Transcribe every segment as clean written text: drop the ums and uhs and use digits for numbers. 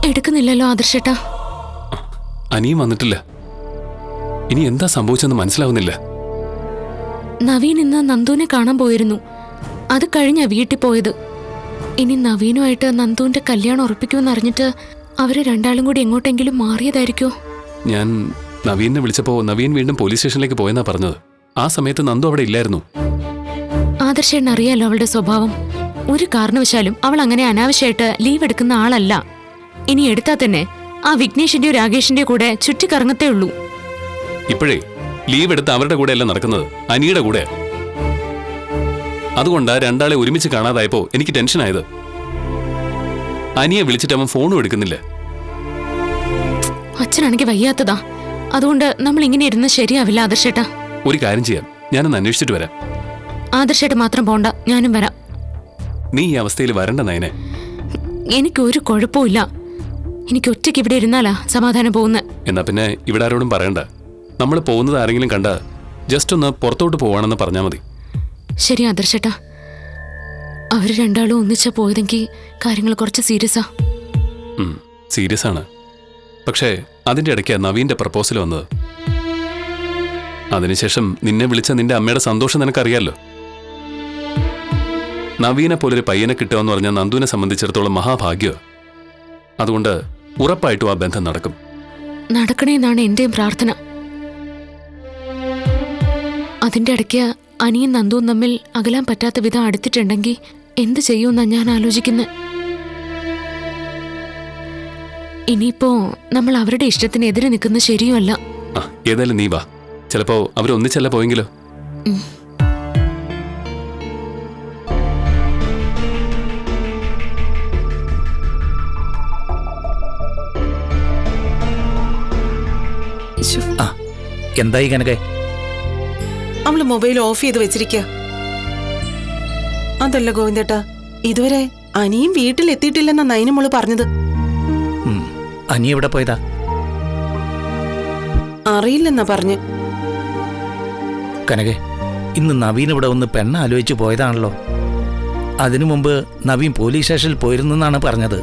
എടുക്കുന്നില്ലല്ലോ ആദർശേട്ടാ. അനിയും വന്നിട്ടില്ല. ഇനി എന്താ സംഭവിച്ചെന്ന് മനസ്സിലാവുന്നില്ല. നവീൻ ഇന്ന് നന്ദുവിനെ കാണാൻ പോയിരുന്നു. അത് കഴിഞ്ഞാ വീട്ടിൽ പോയത്. ഇനി നവീനുമായിട്ട് നന്ദുവിന്റെ കല്യാണം ഉറപ്പിക്കുമെന്ന് അറിഞ്ഞിട്ട് അവര് രണ്ടാളും കൂടി എങ്ങോട്ടെങ്കിലും മാറിയതായിരിക്കോ? ഞാൻ നവീനെ വിളിച്ചപ്പോ നവീൻ വീണ്ടും പോലീസ് സ്റ്റേഷനിലേക്ക് പോയെന്നാ പറഞ്ഞത്. ആ സമയത്ത് നന്ദു അവിടെ ഇല്ലായിരുന്നു. ആദർശേട്ടൻ അറിയാലോ അവളുടെ സ്വഭാവം. ഒരു കാരണവശാലും അവൾ അങ്ങനെ അനാവശ്യമായിട്ട് ലീവ് എടുക്കുന്ന ആളല്ല. ഇനി എടുത്താൽ തന്നെ ആ വിഘ്നേഷിന്റെയോ രാകേഷിന്റെയോ കൂടെ ചുറ്റിക്കറങ്ങത്തേ ഉള്ളൂ. ഇപ്പോഴേ ലീവ് എടുത്ത് അവരുടെ കൂടെ അല്ല നടക്കുന്നത്, അനിയുടെ കൂടെ. അതുകൊണ്ടാ രണ്ടാളെ ഒരുമിച്ച് കാണാതായപ്പോ എനിക്ക് ടെൻഷനായത്. അനിയെ വിളിച്ചിട്ട് അവൻ ഫോണും എടുക്കുന്നില്ല. അച്ഛനാണെങ്കിൽ വയ്യാത്തതാ. അതുകൊണ്ട് നമ്മൾ ഇങ്ങനെ ഇരുന്ന് ശരിയാവില്ല ആദർശേട്ടാ. ഒരു കാര്യം ചെയ്യാം, ഞാനൊന്ന് അന്വേഷിച്ചിട്ട് വരാം. ആദർശേട്ടൻ മാത്രം പോണ്ട, ഞാനും വരാം. നീ ഈ അവസ്ഥയിൽ വരണ്ട നയനെ. എനിക്കൊരു കുഴപ്പമില്ല. എനിക്ക് ഒറ്റയ്ക്ക് ഇവിടെ ഇരുന്നാലാ സമാധാനം പോകുന്നത്. എന്നാ പിന്നെ ഇവിടെ ആരോടും പറയണ്ട. നമ്മൾ പോകുന്നത് ആരെങ്കിലും കണ്ട ജസ്റ്റ് ഒന്ന് പുറത്തോട്ട് പോവാണെന്ന് പറഞ്ഞാൽ മതി. ശരി ആദർശേട്ടാ. അവര് രണ്ടാളും ഒന്നിച്ചാ പോയതെങ്കിൽ കാര്യങ്ങൾ കുറച്ച് സീരിയസാ. സീരിയസ് ആണ്. പക്ഷേ അതിൻ്റെ ഇടയ്ക്ക് നവീൻ്റെ പ്രപ്പോസൽ വന്നത്. അതിനുശേഷം നിന്നെ വിളിച്ച നിന്റെ അമ്മയുടെ സന്തോഷം നിനക്കറിയാലോ. നവീനെ പോലൊരു പയ്യനെ കിട്ടുകയെന്ന് പറഞ്ഞാൽ നന്ദുവിനെ സംബന്ധിച്ചിടത്തോളം മഹാഭാഗ്യമാണ്. അതുകൊണ്ട് ഉറപ്പായിട്ടും ആ ബന്ധം നടക്കും. നടക്കണേന്നാണ് എന്റെയും പ്രാർത്ഥന. അതിന്റെ ഇടയ്ക്ക് അനിയും നന്ദുവും തമ്മിൽ അകലാൻ പറ്റാത്ത വിധം അടുത്തിട്ടുണ്ടെങ്കിൽ എന്ത് ചെയ്യുമെന്നാ ഞാൻ ആലോചിക്കുന്നത്. ഇനിയിപ്പോ നമ്മൾ അവരുടെ ഇഷ്ടത്തിനെതിരെ നിൽക്കുന്നത് ശരിയുമല്ല. ഏതായാലും നീ വാ. ചിലപ്പോ അവരൊന്നിച്ചല്ല പോയെങ്കിലോ. എന്തായി കനകേ? അവള് മൊബൈൽ ഓഫ് ചെയ്ത് വെച്ചിരിക്ക. അതല്ല ഗോവിന്ദേട്ടാ, ഇതുവരെ അനിയും വീട്ടിലെത്തിയിട്ടില്ലെന്നാ നൈനമോള് പറഞ്ഞത്. അനി എവിടെ പോയതാ? അറിയില്ലെന്നാ പറഞ്ഞ്. കനകേ, ഇന്ന് നവീൻ ഇവിടെ ഒന്ന് പെണ്ണ് ആലോചിച്ച് പോയതാണല്ലോ. അതിനു മുമ്പ് നവീൻ പോലീസ് സ്റ്റേഷനിൽ പോയിരുന്നെന്നാണ് പറഞ്ഞത്.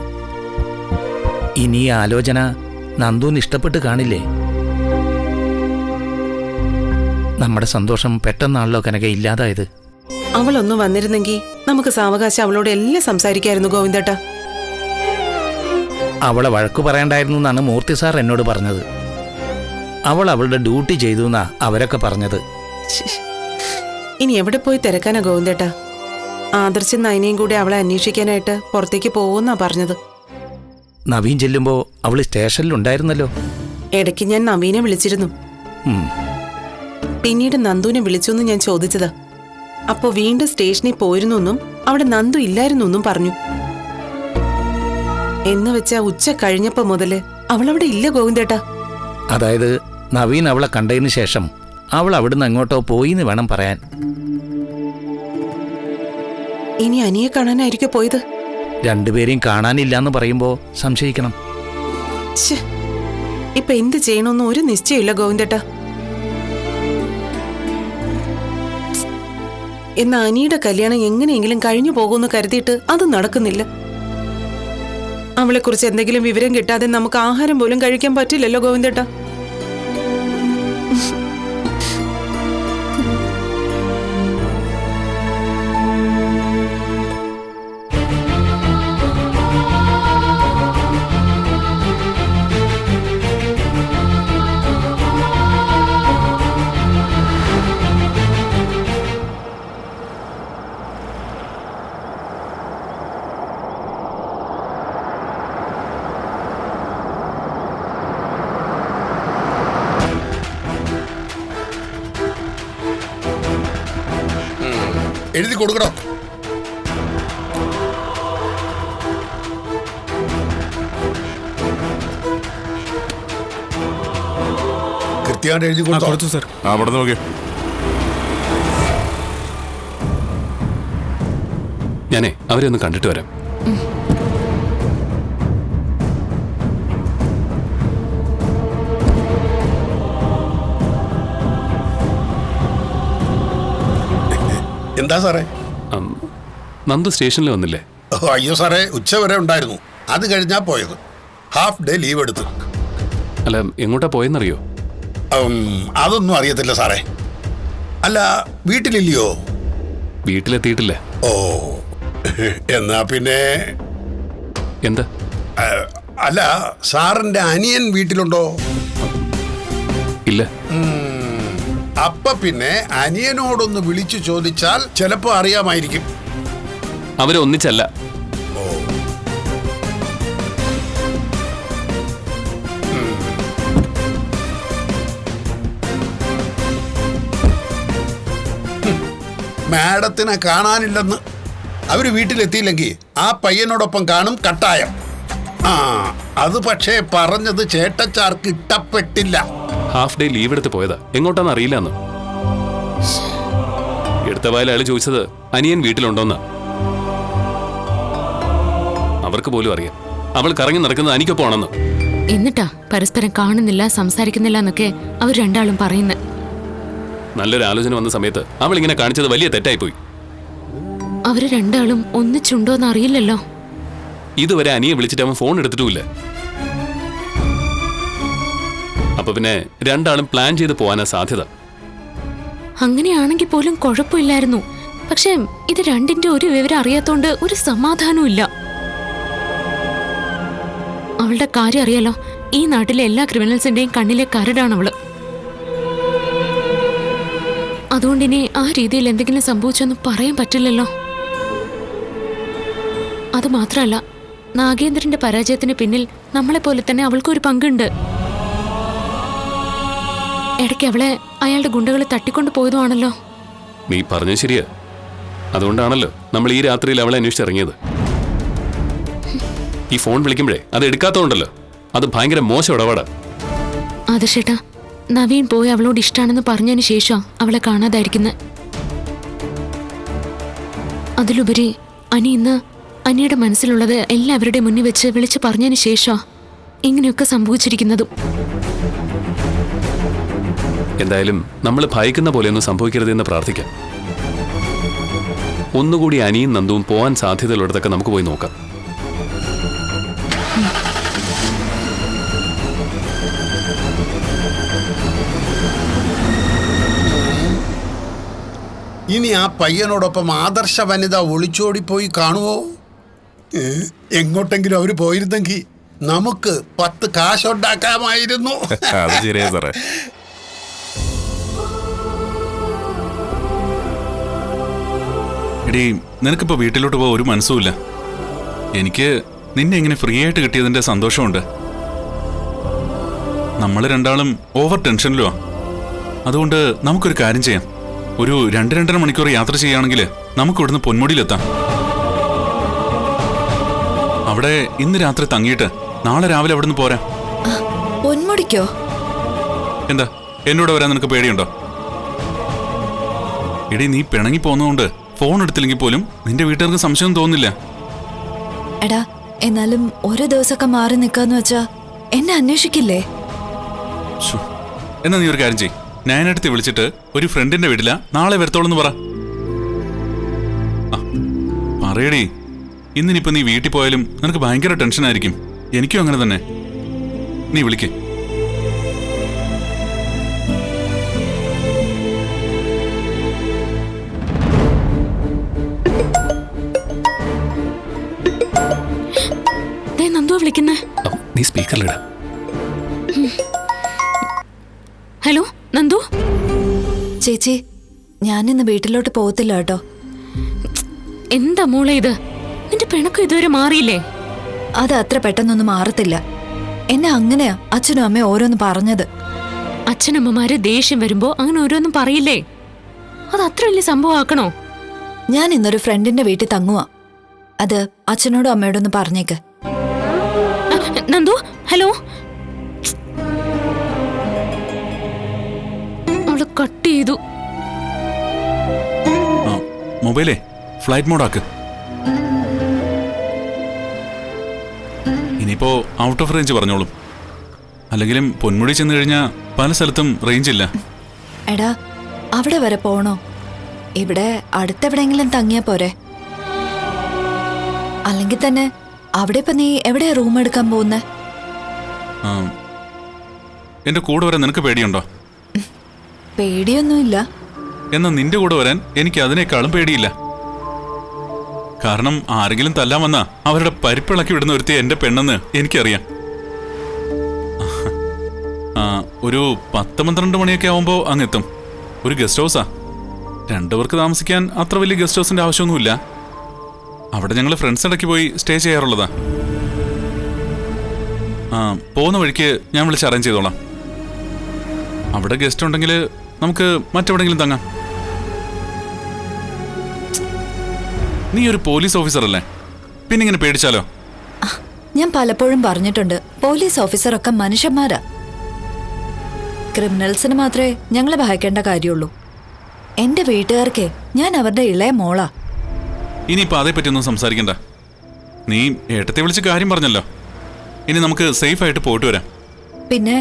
ഇനി ഈ ആലോചന നന്ദുവിന് ഇഷ്ടപ്പെട്ട് കാണില്ലേ? നമ്മുടെ സന്തോഷം പെട്ടെന്നാണല്ലോ കനക ഇല്ലാതായത്. അവളൊന്നും വന്നിരുന്നെങ്കിൽ നമുക്ക് സാവകാശം അവളോട് എല്ലാം സംസാരിക്കായിരുന്നു ഗോവിന്ദേട്ടാ. അവളെ വഴക്കു പറയണ്ടായിരുന്നു എന്നാണ് മൂർത്തി സാർ എന്നോട് പറഞ്ഞത്. അവൾ അവളുടെ ഡ്യൂട്ടി ചെയ്തു എന്നാ അവരൊക്കെ പറഞ്ഞത്. ഇനി എവിടെ പോയി തിരക്കാനാ ഗോവിന്ദേട്ടാ? ആദർശം നൈനയും കൂടി അവളെ അന്വേഷിക്കാനായിട്ട് പുറത്തേക്ക് പോവുന്നാ പറഞ്ഞത്. നവീൻ ചെല്ലുമ്പോ അവള് സ്റ്റേഷനിലുണ്ടായിരുന്നല്ലോ. ഇടയ്ക്ക് ഞാൻ നവീനെ വിളിച്ചിരുന്നു. പിന്നീട് നന്ദുവിനെ വിളിച്ചൊന്ന് ഞാൻ ചോദിച്ചതാ. അപ്പോ വീണ്ടും സ്റ്റേഷനിൽ പോയിരുന്നു എന്നും അവിടെ നന്ദു ഇല്ലായിരുന്നു എന്നും പറഞ്ഞു. എന്ന് വെച്ചാ ഉച്ച കഴിഞ്ഞപ്പോ മുതല് അവളവിടെ ഇല്ല ഗോവിന്ദേട്ടാ. അതായത് നവീൻ അവളെ കണ്ടതിന് ശേഷം അവൾ അവിടുന്ന് അങ്ങോട്ടോ പോയിന്ന് വേണം പറയാൻ. ഇനി അനിയെ കാണാനായിരിക്കും പോയത്. രണ്ടുപേരെയും കാണാനില്ലാന്ന് പറയുമ്പോ സംശയിക്കണം. ഇപ്പൊ എന്ത് ചെയ്യണമെന്ന് ഒരു നിശ്ചയമില്ല ഗോവിന്ദേട്ടാ. എന്നാ അനിയുടെ കല്യാണം എങ്ങനെയെങ്കിലും കഴിഞ്ഞു പോകുമെന്ന് കരുതിയിട്ട് അത് നടക്കുന്നില്ല. അവളെക്കുറിച്ച് എന്തെങ്കിലും വിവരം കിട്ടാതെ നമുക്ക് ആഹാരം പോലും കഴിക്കാൻ പറ്റില്ലല്ലോ ഗോവിന്ദേട്ടാ. എഴുതി കൊടുക്കണോ? കൃത്യമായിട്ട് എഴുതി കൊടുത്തു സാർ. അവിടെ നോക്കിയോ? ഞാനേ അവരെ ഒന്ന് കണ്ടിട്ട് വരാം. എന്താ സാറേ? നന്ദു സ്റ്റേഷനിൽ വന്നില്ലേ? അയ്യോ സാറേ, ഉച്ച വരെ ഉണ്ടായിരുന്നു. അത് കഴിഞ്ഞാ പോയത്. ഹാഫ് ഡേ ലീവ് എടുത്തു. അല്ല, എങ്ങോട്ടാ പോയെന്നറിയോ? അതൊന്നും അറിയത്തില്ല സാറേ. അല്ല, വീട്ടിലില്ലയോ? വീട്ടിലെത്തിയിട്ടില്ല. ഓ, എന്നാ പിന്നെ എന്താ? അല്ല, സാറിന്റെ അനിയൻ വീട്ടിലുണ്ടോ? ഇല്ല. അപ്പൊ പിന്നെ അനിയനോടൊന്ന് വിളിച്ചു ചോദിച്ചാൽ ചിലപ്പോ അറിയാമായിരിക്കും. അവരൊന്നിച്ചല്ല. മാഡത്തിനെ കാണാനില്ലെന്ന്. അവര് വീട്ടിലെത്തിയില്ലെങ്കിൽ ആ പയ്യനോടൊപ്പം കാണും കട്ടായം. അത് പക്ഷേ പറഞ്ഞത് ചേട്ടച്ചാർക്ക് ഇഷ്ടപ്പെട്ടില്ല. ഹാഫ് ഡേ ലീവ് എടുത്ത് പോയതാ. എങ്ങോട്ടാന്ന് അറിയില്ലെന്ന്. എടുത്ത വായിൽ അയാൾ ചോദിച്ചത് അനിയൻ വീട്ടിലുണ്ടോന്ന്. അവർക്ക് പോലും അറിയാം അവൾ കറങ്ങി നടക്കുന്നത് അനിക്കൊപ്പമാണെന്ന്. എന്നിട്ടാ പരസ്പരം കാണുന്നില്ല, സംസാരിക്കുന്നില്ല എന്നൊക്കെ അവർ രണ്ടാളും പറയുന്നത്. നല്ലൊരു ആലോചന വന്ന സമയത്ത് അവൾ ഇങ്ങനെ കാണിച്ചത് വലിയ തെറ്റായിപ്പോയി. അവര് രണ്ടാളും ഒന്നിച്ചുണ്ടോന്ന് അറിയില്ലല്ലോ. ഇതുവരെ അനിയെ വിളിച്ചിട്ട് അവൻ ഫോൺ എടുത്തിട്ടുമില്ല. അപ്പൊ പിന്നെ രണ്ടാളും പ്ലാൻ ചെയ്ത് പോകാനാ സാധ്യത. അങ്ങനെയാണെങ്കിൽ പോലും കുഴപ്പമില്ലായിരുന്നു. പക്ഷെ ഇത് രണ്ടിന്റെ ഒരു വിവരം അറിയാത്തോണ്ട് ഒരു സമാധാനവും ഇല്ല. അവളുടെ കാര്യം അറിയാലോ, ഈ നാട്ടിലെ എല്ലാ ക്രിമിനൽസിന്റെയും കണ്ണിലെ കരടാണ് അവള്. അതുകൊണ്ട് ഇനി ആ രീതിയിൽ എന്തെങ്കിലും സംഭവിച്ചൊന്നും പറയാൻ പറ്റില്ലല്ലോ. അത് മാത്രമല്ല, നാഗേന്ദ്രന്റെ പരാജയത്തിന് പിന്നിൽ നമ്മളെപ്പോലെ തന്നെ അവൾക്കൊരു പങ്കുണ്ട്. ഇടയ്ക്ക് അവളെ അയാളുടെ ഗുണ്ടകൾ തട്ടിക്കൊണ്ട് പോയതുമാണല്ലോ. നീ പറഞ്ഞത് ശരിയാ. അതുകൊണ്ടാണല്ലോ നമ്മൾ ഈ രാത്രിയിൽ അവളെ അന്വേഷിച്ചിറങ്ങിയത്. ഈ ഫോൺ വിളിക്കുമ്പോഴേ അത് എടുക്കാത്തതുണ്ടല്ലോ, അത് ഭയങ്കര മോശം ഇടപാടാ. അത് ചേട്ടാ, നവീൻ പോയി അവളോട് ഇഷ്ടാണെന്ന് പറഞ്ഞതിന് ശേഷം അവളെ കാണാതായിരിക്കുന്നത്. അതിലുപരി അനി ഇന്ന് അനിയുടെ മനസ്സിലുള്ളത് എല്ലാവരുടെ മുന്നിൽ വെച്ച് വിളിച്ചു പറഞ്ഞതിന് ശേഷം ഇങ്ങനെയൊക്കെ സംഭവിച്ചിരിക്കുന്നതും. എന്തായാലും നമ്മൾ ഭയക്കുന്ന പോലെയൊന്നും സംഭവിക്കരുതെന്ന് പ്രാർത്ഥിക്കാം. ഒന്നുകൂടി അനിയും നന്ദുവും പോവാൻ സാധ്യതയുള്ളിടത്തൊക്കെ നമുക്ക് പോയി നോക്കാം. ഇനി ആ പയ്യനോടൊപ്പം ആദർശ വനിത ഒളിച്ചോടിപ്പോയി കാണുവോ? എങ്ങോട്ടെങ്കിലും അവര് പോയിരുന്നെങ്കിൽ നമുക്ക് 10 കാശുണ്ടാക്കാമായിരുന്നു. അത് ശരിയാ സാറേ. എടീ, നിനക്കിപ്പോ വീട്ടിലോട്ട് പോകാൻ ഒരു മനസ്സുമില്ല. എനിക്ക് നിന്നെ ഇങ്ങനെ ഫ്രീ ആയിട്ട് കിട്ടിയതിന്റെ സന്തോഷമുണ്ട്. നമ്മൾ രണ്ടാളും ഓവർ ടെൻഷനിലുവാ. അതുകൊണ്ട് നമുക്കൊരു കാര്യം ചെയ്യാം. ഒരു 2-2.5 മണിക്കൂർ യാത്ര ചെയ്യുകയാണെങ്കിൽ നമുക്ക് ഇവിടുന്ന് പൊന്മുടിയിലെത്താം. അവിടെ ഇന്ന് രാത്രി തങ്ങിയിട്ട് നാളെ രാവിലെ അവിടെ നിന്ന് പോരാ. പൊന്മുടിക്കോ? എന്താ, എന്നോട് വരാൻ നിനക്ക് പേടിയുണ്ടോ? എടീ, നീ പിണങ്ങി പോന്നതുകൊണ്ട് ഫോൺ എടുത്തില്ലെങ്കിൽ പോലും നിന്റെ വീട്ടുകാർക്ക് സംശയം തോന്നില്ല. എടാ, എന്നാലും ഒരു ദിവസമൊക്കെ മാറി നിൽക്കാന്ന് വെച്ചാ എന്നെ അന്വേഷിക്കില്ലേ? എന്നാ നീ ഒരു കാര്യം ചെയ്യ്, ഞാനടുത്ത് വിളിച്ചിട്ട് ഒരു ഫ്രണ്ടിന്റെ വീട്ടില നാളെ വരത്തോളെന്ന് പറ. പറയടി. ഇന്നിനിപ്പോ നീ വീട്ടിൽ പോയാലും നിനക്ക് ഭയങ്കര ടെൻഷനായിരിക്കും. എനിക്കും അങ്ങനെ തന്നെ. നീ വിളിക്കേ. നന്ദു വിളിക്കുന്നേ. നീ സ്പീക്കറിലിടാ. ഹലോ നന്ദു. ചേച്ചി, ഞാനിന്ന് വീട്ടിലോട്ട് പോകത്തില്ല കേട്ടോ. എന്താ മോളെ ഇത്? നിന്റെ പിണക്കം ഇതുവരെ മാറിയില്ലേ? അത് അത്ര പെട്ടെന്നൊന്നും മാറത്തില്ല. എന്നെ അങ്ങനെയാ അച്ഛനും അമ്മയും ഓരോന്ന് പറഞ്ഞത്. അച്ഛനമ്മമാര് ദേഷ്യം വരുമ്പോ അങ്ങനെ ഓരോന്നും പറയില്ലേ? അത് അത്ര വലിയ സംഭവമാക്കണോ? ഞാൻ ഇന്നൊരു ഫ്രണ്ടിന്റെ വീട്ടിൽ തങ്ങുവാ. അത് അച്ഛനോടും അമ്മയോടൊന്ന് പറഞ്ഞേക്ക്. നന്ദു, ഹലോ. അവള് കട്ട് ചെയ്തു. മൊബൈലേ ഫ്ലൈറ്റ് മോഡാക്ക്. ഇനിയിപ്പോ ഔട്ട് ഓഫ് റേഞ്ച് പറഞ്ഞോളും. അല്ലെങ്കിലും പൊന്മുടി ചെന്ന് കഴിഞ്ഞാൽ പല സ്ഥലത്തും റേഞ്ച് ഇല്ല. എടാ, അവിടെ വരെ പോണോ? ഇവിടെ അടുത്തെവിടെയെങ്കിലും തങ്ങിയാ പോരെ? അല്ലെങ്കിൽ തന്നെ അവിടെ ഇപ്പൊ നീ എവിടെയാ റൂം എടുക്കാൻ പോകുന്നേ? എന്റെ കൂടെ വരാൻ നിനക്ക് പേടിയുണ്ടോ? പേടിയൊന്നുമില്ല. എന്നാൽ നിന്റെ കൂടെ വരാൻ എനിക്ക് അതിനേക്കാളും പേടിയില്ല. കാരണം ആരെങ്കിലും തല്ലാൻ വന്നാ അവരുടെ പരിപ്പിളക്കി വിടുന്ന ഒരുത്തി എന്റെ പെണ്ണെന്ന് എനിക്കറിയാം. ഒരു 10-12 മണിയൊക്കെ ആവുമ്പോൾ അങ്ങെത്തും. ഒരു ഗസ്റ്റ് ഹൗസാ. 2 പേർക്ക് താമസിക്കാൻ അത്ര വലിയ ഗസ്റ്റ് ഹൗസിന്റെ ആവശ്യമൊന്നുമില്ല. അവിടെ ഞങ്ങൾ ഫ്രണ്ട്സ് ഇടയ്ക്ക് പോയി സ്റ്റേ ചെയ്യാറുള്ളതാ. പോകുന്ന വഴിക്ക് ഞാൻ വിളിച്ച് അറേഞ്ച് ചെയ്തോളാം. അവിടെ ഗസ്റ്റ് ഉണ്ടെങ്കിൽ നമുക്ക് മറ്റെവിടെങ്കിലും തങ്ങാം. നീ ഒരു പോലീസ് ഓഫീസർ അല്ലേ, പിന്നെ ഇങ്ങനെ പേടിച്ചാലോ? ഞാൻ പലപ്പോഴും പറഞ്ഞിട്ടുണ്ട്, പോലീസ് ഓഫീസറൊക്കെ മനുഷ്യന്മാരാ. ക്രിമിനൽസിന് മാത്രമേ ഞങ്ങളെ ഭയക്കേണ്ട കാര്യമുള്ളൂ. എന്റെ വീട്ടുകാർക്ക് ഞാൻ അവരുടെ ഇളയ മോളാ. ഇനിയിപ്പോൾ അതേപ്പറ്റിയൊന്നും സംസാരിക്കണ്ട. നീ ഏട്ടത്തെ വിളിച്ച് കാര്യം പറഞ്ഞല്ലോ. ഇനി നമുക്ക് സേഫ് ആയിട്ട് പോയിട്ട് വരാം. പിന്നെ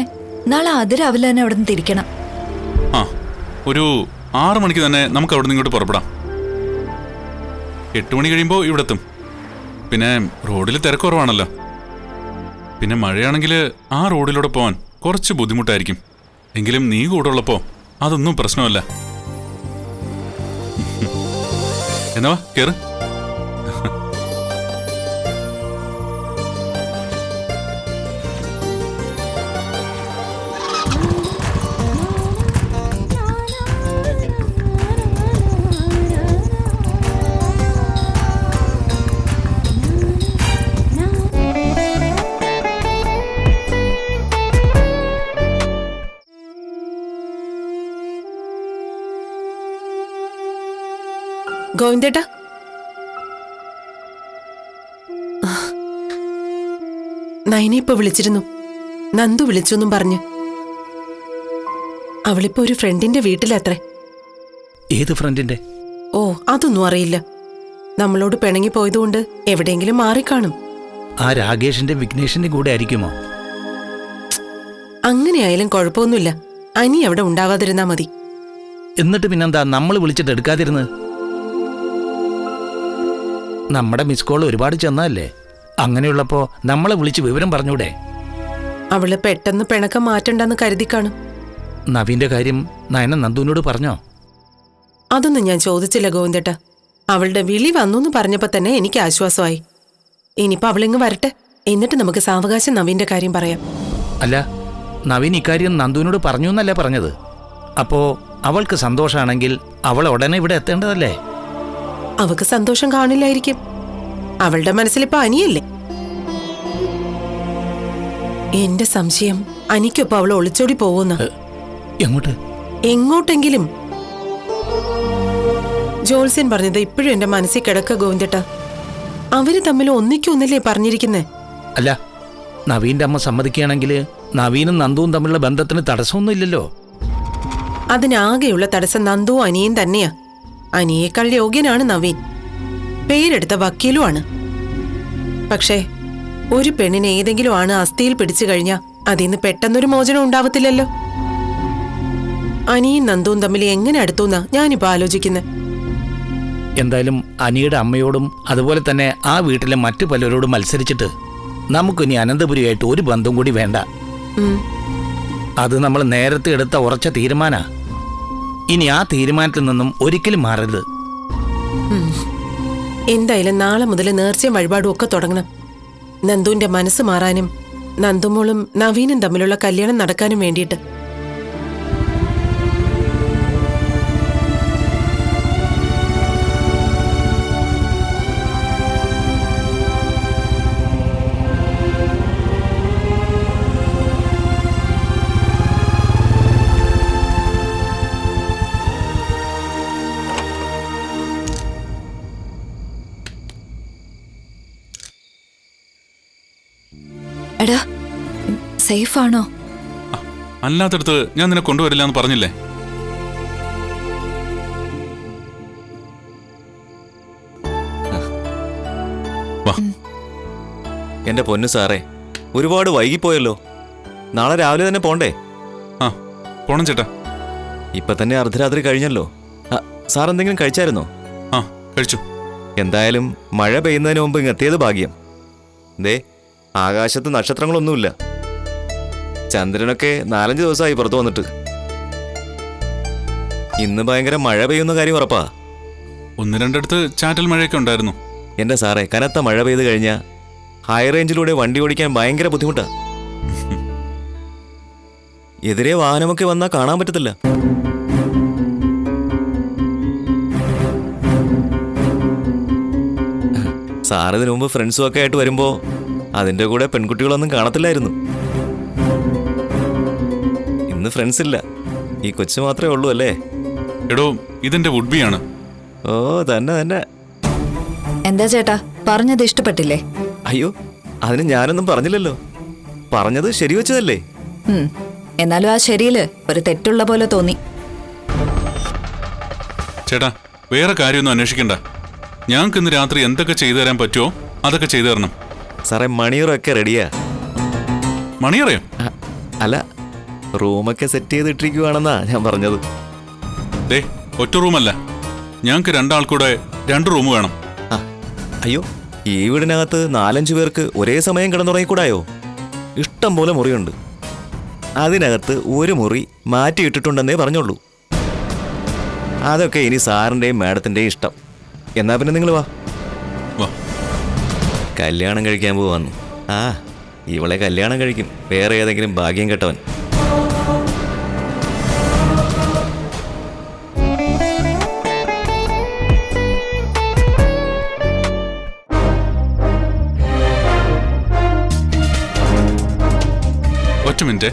നാളെ അതിരാവിലെ തന്നെ അവിടെ നിന്ന് തിരിക്കണം. ഒരു 6 മണിക്ക് തന്നെ നമുക്ക് അവിടെ നിന്ന് ഇങ്ങോട്ട് പുറപ്പെടാം. 8 മണി കഴിയുമ്പോൾ ഇവിടെ എത്തും. പിന്നെ റോഡിൽ തിരക്ക് കുറവാണല്ലോ. പിന്നെ മഴയാണെങ്കിൽ ആ റോഡിലൂടെ പോകാൻ കുറച്ച് ബുദ്ധിമുട്ടായിരിക്കും. എങ്കിലും നീ കൂടെ ഉള്ളപ്പോൾ അതൊന്നും പ്രശ്നമല്ല. എന്നാ കേറ്. ഗോവിന്ദേട്ടാ, നൈനെ ഇപ്പൊ വിളിച്ചിരുന്നു. നന്ദു വിളിച്ചൊന്നും പറഞ്ഞ്. അവളിപ്പോ ഒരു ഫ്രണ്ടിന്റെ വീട്ടിലത്രേ. ഏത് ഫ്രണ്ടിന്റെ? ഓ, അതൊന്നും അറിയില്ല. നമ്മളോട് പിണങ്ങി പോയതുകൊണ്ട് എവിടെയെങ്കിലും മാറിക്കാണും. ആ രാകേഷിന്റെ വിഘ്നേഷിന്റെ കൂടെ ആയിരിക്കുമോ? അങ്ങനെയായാലും കുഴപ്പമൊന്നുമില്ല. അനി അവിടെ ഉണ്ടാവാതിരുന്നാ മതി. എന്നിട്ട് പിന്നെന്താ നമ്മൾ വിളിച്ചിട്ട് എടുക്കാതിരുന്നത്? നമ്മുടെ മിസ് കോൾ ഒരുപാട് ചെന്നതല്ലേ. അങ്ങനെയുള്ളപ്പോ നമ്മളെ വിളിച്ച് വിവരം പറഞ്ഞൂടെ? അവള് പെട്ടെന്ന് പിണക്കം മാറ്റണ്ടെന്ന് കരുതി കാണും. നവീന്റെ കാര്യം നയന നന്ദുവിനോട് പറഞ്ഞോ? അതൊന്നും ഞാൻ ചോദിച്ചില്ല ഗോവിന്ദേട്ടാ. അവളുടെ വിളി വന്നു പറഞ്ഞപ്പോ തന്നെ എനിക്ക് ആശ്വാസമായി. ഇനിയിപ്പോ അവളിങ്ങ് വരട്ടെ, എന്നിട്ട് നമുക്ക് സാവകാശം നവീന്റെ കാര്യം പറയാം. അല്ല, നവീൻ ഇക്കാര്യം നന്ദുവിനോട് പറഞ്ഞു എന്നല്ലേ പറഞ്ഞത്? അപ്പോ അവൾക്ക് സന്തോഷാണെങ്കിൽ അവൾ ഉടനെ ഇവിടെ എത്തേണ്ടതല്ലേ? അവക്ക് സന്തോഷം കാണില്ലായിരിക്കും. അവളുടെ മനസ്സിലിപ്പോ അനിയല്ലേ. എന്റെ സംശയം അനിക്കൊപ്പം അവൾ ഒളിച്ചോടി പോവുന്ന. എങ്ങോട്ട്? എങ്ങോട്ടെങ്കിലും. ജോത്സ്യൻ പറഞ്ഞത് ഇപ്പോഴും എന്റെ മനസ്സിൽ കിടക്ക ഗോവിന്ദേട്ടാ. അവര് തമ്മിൽ ഒന്നിക്കൊന്നല്ലേ പറഞ്ഞിരിക്കുന്നേ? അല്ല, നവീന്റെ അമ്മ സമ്മതിക്കുകയാണെങ്കിൽ നവീനും നന്ദുവും തമ്മിലുള്ള ബന്ധത്തിന് തടസ്സമൊന്നുമില്ലല്ലോ. അതിനാകെയുള്ള തടസ്സം നന്ദുവും അനിയും തന്നെയാ. അനിയേക്കാൾ യോഗ്യനാണ് നവീൻ. പേരെടുത്ത വക്കീലുമാണ്. പക്ഷേ ഒരു പെണ്ണിനെ ഏതെങ്കിലും ആണ് അസ്ഥിയിൽ പിടിച്ചു കഴിഞ്ഞാൽ അതിന്ന് പെട്ടെന്നൊരു മോചനം ഉണ്ടാവത്തില്ലല്ലോ. അനിയും നന്ദുവും തമ്മിൽ എങ്ങനെ അടുത്തുന്നാ ഞാനിപ്പോ ആലോചിക്കുന്നത്. എന്തായാലും അനിയുടെ അമ്മയോടും അതുപോലെ തന്നെ ആ വീട്ടിലെ മറ്റു പലരോടും മത്സരിച്ചിട്ട് നമുക്കിനി അനന്തപുരിയായിട്ട് ഒരു ബന്ധം കൂടി വേണ്ട. അത് നമ്മൾ നേരത്തെ എടുത്ത ഉറച്ച തീരുമാനാ. ഇനി ആ തീരുമാനത്തിൽ നിന്നും ഒരിക്കലും മാറരുത്. എന്തായാലും നാളെ മുതൽ നേർച്ചയും വഴിപാടും ഒക്കെ തുടങ്ങണം. നന്ദുവിന്റെ മനസ്സ് മാറാനും നന്ദുമോളും നവീനും തമ്മിലുള്ള കല്യാണം നടക്കാനും വേണ്ടിയിട്ട്. എടാ, സേഫ് ആണോ? അല്ലാത്തടത്ത് ഞാൻ നിന്നെ കൊണ്ടുവരില്ല എന്ന് പറഞ്ഞില്ലേ? എന്റെ പൊന്നു സാറേ, ഒരുപാട് വൈകിപ്പോയല്ലോ. നാളെ രാവിലെ തന്നെ പോണ്ടേ? പോണം ചേട്ടാ. ഇപ്പൊ തന്നെ അർദ്ധരാത്രി കഴിഞ്ഞല്ലോ. സാർ എന്തെങ്കിലും കഴിച്ചായിരുന്നോ? കഴിച്ചു. എന്തായാലും മഴ പെയ്യുന്നതിന് മുമ്പ് ഇങ്ങെത്തിയത് ഭാഗ്യം. ദേ, ആകാശത്ത് നക്ഷത്രങ്ങളൊന്നുമില്ല. ചന്ദ്രനൊക്കെ 4-5 ദിവസമായി പുറത്തു വന്നിട്ട്. ഇന്ന് ഭയങ്കര മഴ പെയ്യുന്ന കാര്യം ഉറപ്പാ. 1-2 ചാറ്റൽ മഴയൊക്കെ ഉണ്ടായിരുന്നു. എന്റെ സാറേ, കനത്ത മഴ പെയ്ത് കഴിഞ്ഞാൽ ഹൈ റേഞ്ചിലൂടെ വണ്ടി ഓടിക്കാൻ ഭയങ്കര ബുദ്ധിമുട്ടാ. എതിരെ വാഹനമൊക്കെ വന്നാൽ കാണാൻ പറ്റത്തില്ല. സാർ ഇതിനു മുമ്പ് ഫ്രണ്ട്സും ഒക്കെ ആയിട്ട് വരുമ്പോ അതിന്റെ കൂടെ പെൺകുട്ടികളൊന്നും കാണത്തില്ലായിരുന്നു. ഇന്ന് ഫ്രണ്ട്സ് ഇല്ല, ഈ കൊച്ചു മാത്രമേ ഉള്ളൂ അല്ലേ? എടോ, ഇതെന്റെ വുഡ്ബിയാണ്. ഓ തന്നെ തന്നെ. എന്താ ചേട്ടാ, പറഞ്ഞത് ഇഷ്ടപ്പെട്ടില്ലേ? അയ്യോ, അതിന് ഞാനൊന്നും പറഞ്ഞില്ലല്ലോ. പറഞ്ഞത് ശരിവെച്ചതല്ലേ? എന്നാലും ആ ശരിയില് ഒരു തെറ്റുള്ള പോലെ തോന്നി. ചേട്ടാ, വേറെ കാര്യമൊന്നും അന്വേഷിക്കണ്ട. ഞങ്ങൾക്ക് ഇന്ന് രാത്രി എന്തൊക്കെ ചെയ്തു തരാൻ പറ്റുമോ അതൊക്കെ ചെയ്തു തരണം. സാറേ, മണിയറൊക്കെ റെഡിയാ. മണിയറയോ? അല്ല, റൂമൊക്കെ സെറ്റ് ചെയ്തിട്ടിരിക്കുവാണെന്നാ ഞാൻ പറഞ്ഞത്. ദേ, ഒറ്റ റൂമല്ല, ഞങ്ങൾക്ക് 2 ആൾക്കൂടെ 2 റൂം വേണം. അയ്യോ, ഈ വീടിനകത്ത് 4-5 പേർക്ക് ഒരേ സമയം കിടന്നുറങ്ങിക്കൂടായോ? ഇഷ്ടം പോലെ മുറിയുണ്ട്. അതിനകത്ത് ഒരു മുറി മാറ്റിയിട്ടിട്ടുണ്ടെന്നേ പറഞ്ഞുള്ളൂ. അതൊക്കെ ഇനി സാറിൻ്റെയും മാഡത്തിൻ്റെയും ഇഷ്ടം. എന്നാ പിന്നെ നിങ്ങൾ വാ. കല്യാണം കഴിക്കാൻ പോവാന്ന്. ഇവളെ കല്യാണം കഴിക്കും വേറെ ഏതെങ്കിലും ഭാഗ്യം കെട്ടവൻ. ഒറ്റ മിനിറ്റ്.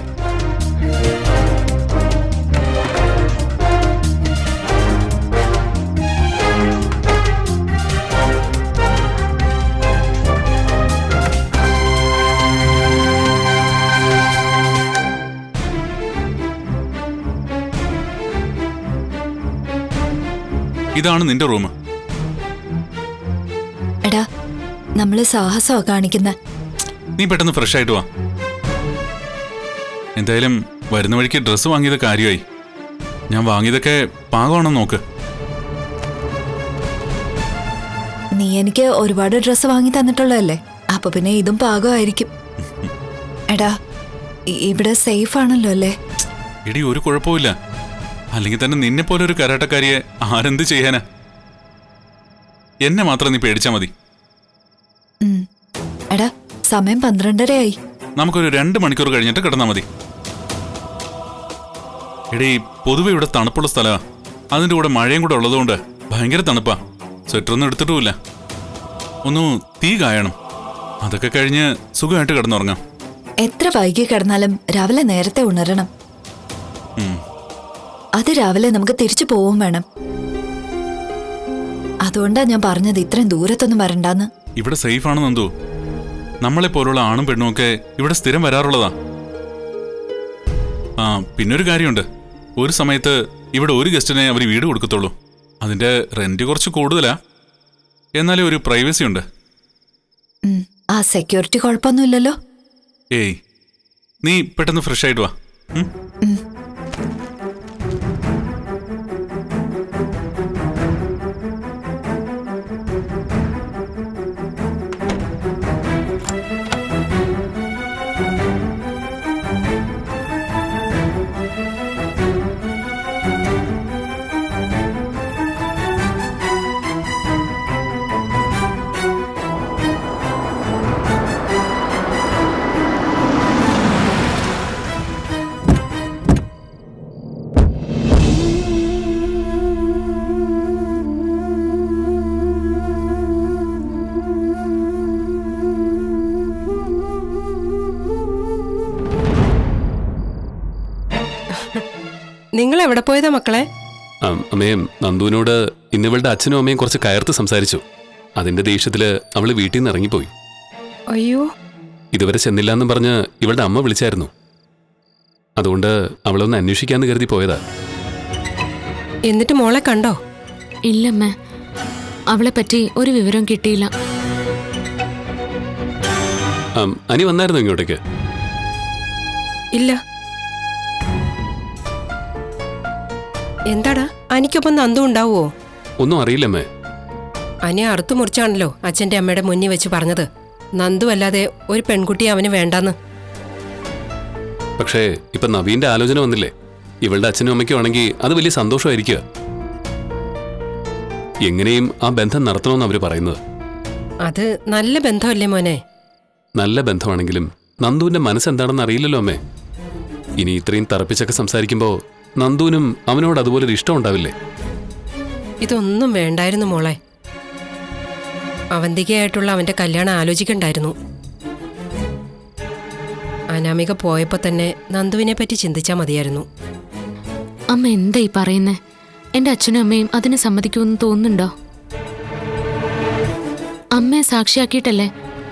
ഇതാണ് നിന്റെ റൂം. എടാ, നമ്മള് സാഹസമാ കാണിക്കുന്ന. നീ പെട്ടെന്ന് ഫ്രഷ് ആയിട്ട് വാ. എന്തായാലും വരുന്ന വഴിക്ക് ഡ്രസ്സ് വാങ്ങിയത് കാര്യമായി. ഞാൻ വാങ്ങിയതൊക്കെ പാകമാണെന്ന് നോക്ക്. നീ എനിക്ക് ഒരുപാട് ഡ്രസ്സ് വാങ്ങി തന്നിട്ടുള്ളതല്ലേ, അപ്പൊ പിന്നെ ഇതും പാകമായിരിക്കും. എടാ, ഇവിടെ സേഫ് ആണല്ലോ അല്ലേ? എടി, ഒരു കുഴപ്പമില്ല. അല്ലെങ്കിൽ തന്നെ നിന്നെ പോലെ ഒരു കരാട്ടക്കാരിയെ ആരെന്ത് ചെയ്യാനാ? എന്നെ മാത്രം നീ പേടിച്ചാ മതി. എടാ, സമയം 12:30 നമുക്കൊരു 2 മണിക്കൂർ കഴിഞ്ഞിട്ട് കിടന്നാ മതി. എടീ, പൊതുവെ ഇവിടെ തണുപ്പുള്ള സ്ഥലമാ. അതിന്റെ കൂടെ മഴയും കൂടെ ഉള്ളതുകൊണ്ട് ഭയങ്കര തണുപ്പാ. സ്വെറ്ററൊന്നും എടുത്തിട്ടുമില്ല. ഒന്ന് തീ കായണം. അതൊക്കെ കഴിഞ്ഞ് സുഖമായിട്ട് കിടന്നുറങ്ങാം. എത്ര വൈകി കിടന്നാലും രാവിലെ നേരത്തെ ഉണരണം. അത് രാവിലെ നമുക്ക് തിരിച്ചു പോവും വേണം. അതുകൊണ്ടാ ഞാൻ പറഞ്ഞത് ഇത്രയും ദൂരത്തൊന്നും വരണ്ടാന്ന്. ഇവിടെ സേഫ് ആണെന്ന് എന്തോ. നമ്മളെ പോലുള്ള ആണും പെണ്ണും ഒക്കെ ഇവിടെ സ്ഥിരം വരാറുള്ളതാ. പിന്നൊരു കാര്യമുണ്ട്. ഒരു സമയത്ത് ഇവിടെ ഒരു ഗസ്റ്റിനെ അവർ വീട് കൊടുക്കത്തുള്ളൂ. അതിന്റെ റെന്റ് കുറച്ച് കൂടുതലാ, എന്നാലും ഒരു പ്രൈവസി ഉണ്ട്. ആ സെക്യൂരിറ്റി കുഴപ്പമൊന്നുമില്ലല്ലോ? ഏയ്, നീ പെട്ടെന്ന് ഫ്രഷ് ആയിട്ട് വാ. നിങ്ങൾ എവിടെ പോയതാ മക്കളെ? അമ്മയും നന്ദുവിനോട് ഇന്നിവളുടെ അച്ഛനും അമ്മയും കുറച്ച് കയർത്ത് സംസാരിച്ചു. അതിന്റെ ദേഷ്യത്തില് അവള് വീട്ടിൽ നിന്ന് ഇറങ്ങിപ്പോയി. അയ്യോ, ഇതുവരെ ചെന്നില്ലാന്നും പറഞ്ഞ് ഇവളുടെ അമ്മ വിളിച്ചായിരുന്നു. അതുകൊണ്ട് അവളൊന്ന് അന്വേഷിക്കാന്ന് കരുതി പോയതാ. എന്നിട്ട് മോളെ കണ്ടോ? ഇല്ലമ്മ, അവളെ പറ്റി ഒരു വിവരം കിട്ടിയില്ല. അനി വന്നായിരുന്നു ഇങ്ങോട്ടേക്ക്? ഇല്ല. എന്താടാ, അനിക്കൊപ്പം നന്ദു ഉണ്ടാവോ? ഒന്നും അറിയില്ലമ്മേ. അനി അറുത്തു മുറിച്ചാണല്ലോ അച്ഛൻ്റെ അമ്മയുടെ മുന്നിൽ വെച്ച് പറഞ്ഞത് നന്ദു അല്ലാതെ ഒരു പെൺകുട്ടി അവന് വേണ്ടാന്ന്. പക്ഷേ ഇപ്പൊ നവീന്റെ ആലോചന വന്നില്ലേ, ഇവളുടെ അച്ഛനും അമ്മയ്ക്കും ആണെങ്കിൽ അത് വലിയ സന്തോഷമായിരിക്കുക. എങ്ങനെയും ആ ബന്ധം നടത്തണമെന്ന് അവര് പറയുന്നത്. അത് നല്ല ബന്ധമല്ലേ മോനെ? നല്ല ബന്ധമാണെങ്കിലും നന്ദുവിന്റെ മനസ്സെന്താണെന്ന് അറിയില്ലല്ലോ അമ്മേ. ഇനി ഇത്രയും തറപ്പിച്ചൊക്കെ സംസാരിക്കുമ്പോ നന്ദുവിനും അവനോട് അതുപോലൊരു ഇഷ്ടം ഉണ്ടാവില്ലേ? ഇതൊന്നും വേണ്ടായിരുന്നു മോളെ. അവന്തികയായിട്ടുള്ള അവന്റെ കല്യാണം ആലോചിക്കണ്ടായിരുന്നു. അനാമിക പോയപ്പോ തന്നെ നന്ദുവിനെ പറ്റി ചിന്തിച്ചാൽ മതിയായിരുന്നു. അമ്മ എന്താ ഈ പറയുന്നേ? എന്റെ അച്ഛനും അമ്മയും അതിന് സമ്മതിക്കുമെന്ന് തോന്നുന്നുണ്ടോ? അമ്മയെ സാക്ഷിയാക്കിയിട്ടല്ലേ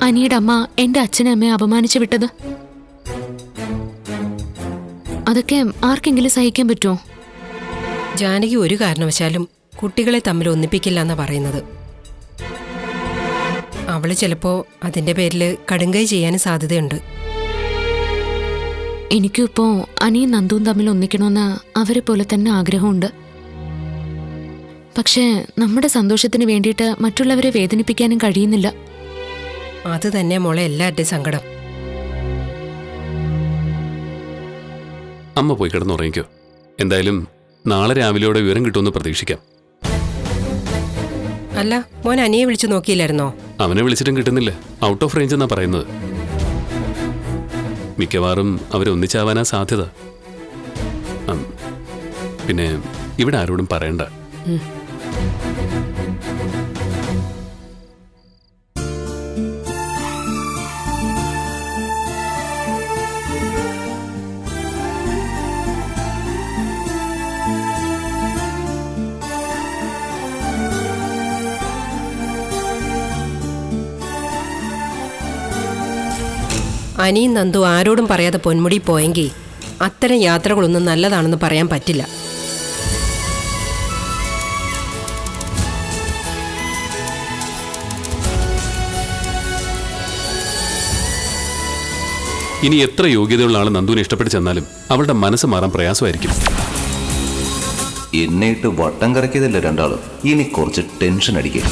അനിയുടെ അമ്മ എന്റെ അച്ഛനും അമ്മയെ അപമാനിച്ചു വിട്ടത്? അതൊക്കെ ആർക്കെങ്കിലും സഹിക്കാൻ പറ്റുമോ? ജാനകി ഒരു കാരണവശാലും കുട്ടികളെ തമ്മിൽ ഒന്നിപ്പിക്കില്ല എന്നാ പറയുന്നത്. അവള് ചിലപ്പോ അതിന്റെ പേരിൽ കടുങ്കൈ ചെയ്യാനും സാധ്യതയുണ്ട്. എനിക്കും ഇപ്പോ അനിയും നന്ദുവും തമ്മിൽ ഒന്നിക്കണമെന്ന് അവരെ പോലെ തന്നെ ആഗ്രഹമുണ്ട്. പക്ഷേ നമ്മുടെ സന്തോഷത്തിന് വേണ്ടിയിട്ട് മറ്റുള്ളവരെ വേദനിപ്പിക്കാനും കഴിയുന്നില്ല. അത് തന്നെ മോളെ എല്ലാവരുടെയും സങ്കടം. അമ്മ പോയി കിടന്നുറങ്ങിക്കോ. എന്തായാലും നാളെ രാവിലെയോടെ വിവരം കിട്ടുമെന്ന് പ്രതീക്ഷിക്കാം. അല്ല, മോൻ അനിയെ വിളിച്ചു നോക്കിയില്ലായിരുന്നോ? അവനെ വിളിച്ചിട്ടും കിട്ടുന്നില്ല. ഔട്ട് ഓഫ് റേഞ്ച് എന്നാ പറയുന്നത്. മിക്കവാറും അവരൊന്നിച്ചാവാനാ സാധ്യത. പിന്നെ ഇവിടെ ആരോടും പറയണ്ട. അനിയും നന്ദു ആരോടും പറയാതെ പൊന്മുടി പോയെങ്കിൽ അത്തരം യാത്രകളൊന്നും നല്ലതാണെന്ന് പറയാൻ പറ്റില്ല. ഇനി എത്ര യോഗ്യതയുള്ള ആൾ നന്ദുവിനെ ഇഷ്ടപ്പെട്ട് ചെന്നാലും അവളുടെ മനസ്സ് മാറാൻ പ്രയാസമായിരിക്കും. എന്നെ ഇട്ട് വട്ടം കറക്കിയതല്ലേ രണ്ടാളും, ഇനി കുറച്ച് ടെൻഷൻ അടിക്കുക.